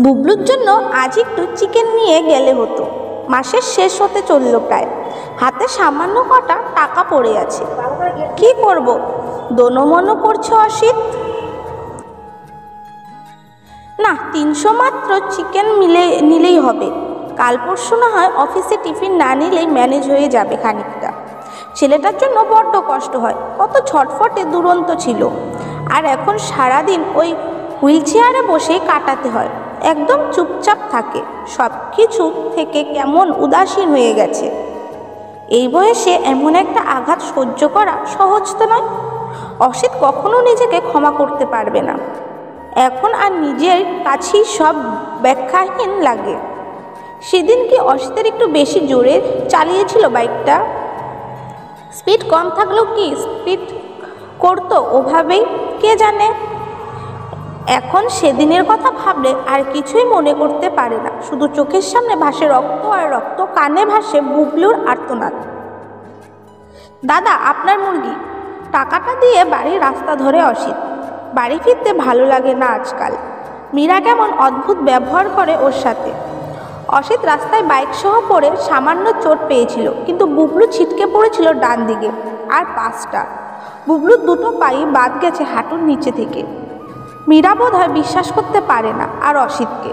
বুবলুর জন্য আজ একটু চিকেন নিয়ে গেলে হতো। মাসের শেষ হতে চলল প্রায়, হাতে সামান্য কটা টাকা পড়ে আছে। কি করব দোনোমনো করছে অসিত। না, 300 মাত্র চিকেন নিলেই হবে। কাল পরশু না হয় অফিসে টিফিন না নিলেই ম্যানেজ হয়ে যাবে খানিকটা। ছেলেটার জন্য বড্ড কষ্ট হয়, কত ছটফটে দুরন্ত ছিল। আর এখন সারাদিন ওই হুইল চেয়ারে বসেই কাটাতে হয়। একদম চুপচাপ থাকে, সব কিছু থেকে কেমন উদাসীন হয়ে গেছে। এই বয়সে এমন একটা আঘাত সহ্য করা সহজ তো নয়। অসিত কখনো নিজেকে ক্ষমা করতে পারবে না। এখন আর নিজের কাছেই সব ব্যাখ্যাহীন লাগে। সেদিন কি অসিতের একটু বেশি জোরে চালিয়েছিল বাইকটা? স্পিড কম থাকলেও কি স্পিড করতো ওভাবেই? কে জানে। এখন সেদিনের কথা ভাবলে আর কিছুই মনে করতে পারে না। শুধু চোখের সামনে ভাসে রক্ত আর রক্ত, কানে ভাসে বুবলুর আর্তনাদ। দাদা, আপনার মুরগি। টাকাটা দিয়ে বাড়ির রাস্তা ধরে অসিত। বাড়ি ফিরতে ভালো লাগে না আজকাল। মীরা কেমন অদ্ভুত ব্যবহার করে ওর সাথে। অসিত রাস্তায় বাইক সহ পড়ে সামান্য চোট পেয়েছিল, কিন্তু বুবলু ছিটকে পড়েছিল ডান দিকে আর পাঁচটা। বুবলুর দুটো পাই বাদ গেছে হাঁটুর নিচে থেকে। মীরা বোধহয় বিশ্বাস করতে পারে না আর অসিতকে।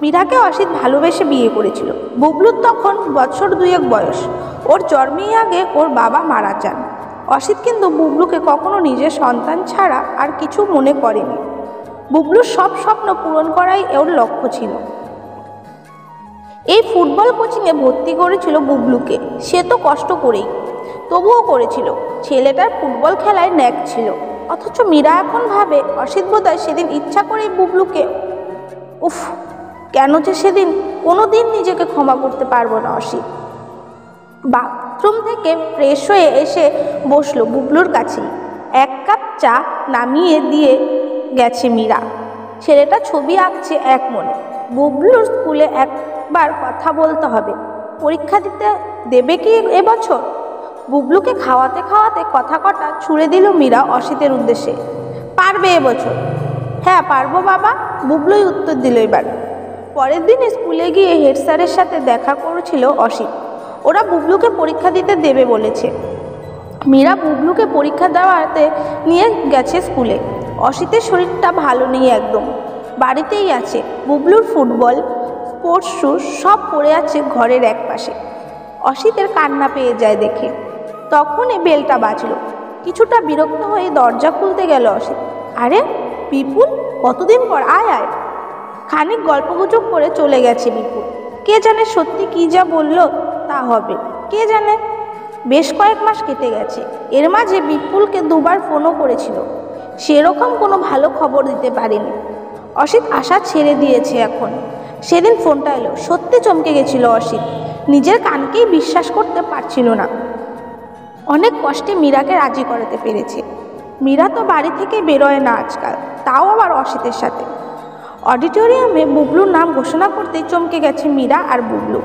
মীরাকে অসিত ভালোবেসে বিয়ে করেছিল। বুবলুর তখন বছর 2 বয়স। ওর জন্মের আগে ওর বাবা মারা যান। অসিত কিন্তু বুবলুকে কখনো নিজের সন্তান ছাড়া আর কিছু মনে করেনি। বুবলুর সব স্বপ্ন পূরণ করাই ওর লক্ষ্য ছিল। এই ফুটবল কোচিংয়ে ভর্তি করেছিল বুবলুকে, সে তো কষ্ট করেই, তবুও করেছিল। ছেলেটার ফুটবল খেলায় ন্যাক ছিল। অথচ মীরা এখন ভাবে অসিত বোধহয় সেদিন ইচ্ছা করেই বুবলুকে। উফ, কেন যে সেদিন কোনোদিন নিজেকে ক্ষমা করতে পারবো না অসিত। বাথরুম থেকে ফ্রেশ হয়ে এসে বসলো বুবলুর কাছেই। 1 কাপ চা নামিয়ে দিয়ে গেছে মীরা। ছেলেটা ছবি আঁকছে এক মনে। বুবলুর স্কুলে একবার কথা বলতে হবে। পরীক্ষা দিতে দেবে কি এবছর? বুবলুকে খাওয়াতে খাওয়াতে কথা কটা ছুঁড়ে দিল মীরা অসিতের উদ্দেশ্যে। পারবে এবছর? হ্যাঁ পারবো বাবা, বুবলুই উত্তর দিল এবার। পরের দিন স্কুলে গিয়ে হেড স্যারের সাথে দেখা করেছিল অসিত। ওরা বুবলুকে পরীক্ষা দিতে দেবে বলেছে। মীরা বুবলুকে পরীক্ষা দেওয়াতে নিয়ে গেছে স্কুলে। অসিতের শরীরটা ভালো নেই একদম, বাড়িতেই আছে। বুবলুর ফুটবল, স্পোর্টস শু সব পড়ে আছে ঘরের এক পাশে। অসিতের কান্না পেয়ে যায় দেখে। তখনই বেলটা বাজলো। কিছুটা বিরক্ত হয়ে দরজা খুলতে গেল অসিত। আরে বিপুল, কতদিন পর, আয় আয়। খানিক গল্পগুজব করে চলে গেছে বিপুল। কে জানে সত্যি কি যা বলল তা হবে, কে জানে। বেশ কয়েক মাস কেটে গেছে। এর মাঝে বিপুলকে 2বার ফোনও করেছিল, সেরকম কোনো ভালো খবর দিতে পারেনি। অসিত আশা ছেড়ে দিয়েছে এখন। সেদিন ফোনটা এলো, সত্যি চমকে গেছিল অসিত। নিজের কানকেই বিশ্বাস করতে পারছিল না। অনেক কষ্টে মীরাকে রাজি করাতে পেরেছে। মীরা তো বাড়ি থেকে বেরোয় না আজকাল, তাও আবার অসিতের সাথে। অডিটোরিয়ামে বুবলুর নাম ঘোষণা করতেই চমকে গেছে মীরা আর বুবলু।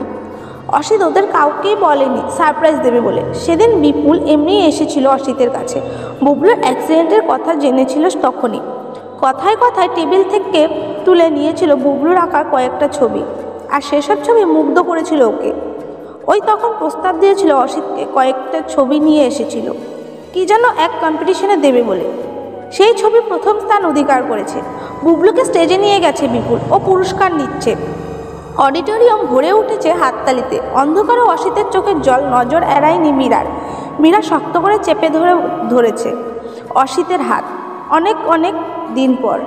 অসিত ওদের কাউকেই বলেনি সারপ্রাইজ দেবে বলে। সেদিন বিপুল এমনি এসেছিল অসিতের কাছে। বুবলুর অ্যাক্সিডেন্টের কথা জেনেছিল তখনই। কথায় কথায় টেবিল থেকে তুলে নিয়েছিল বুবলুর আঁকা কয়েকটা ছবি, আর সেসব ছবি মুগ্ধ করেছিল ওকে। ওই তখন প্রস্তাব দিয়েছিল অসিতকে, কয়েকটা ছবি নিয়ে এসেছিল কি যেন এক কম্পিটিশনে দেবে বলে। সেই ছবি প্রথম স্থান অধিকার করেছে। বুবলুকে স্টেজে নিয়ে গেছে বিপুল, ও পুরস্কার নিচ্ছে। অডিটোরিয়াম ভরে উঠেছে হাততালিতে। অন্ধকারে অসিতের চোখের জল নজর এড়ায়নি মীরার। মীরা শক্ত করে চেপে ধরেছে অসিতের হাত। অনেক অনেক দিন পর।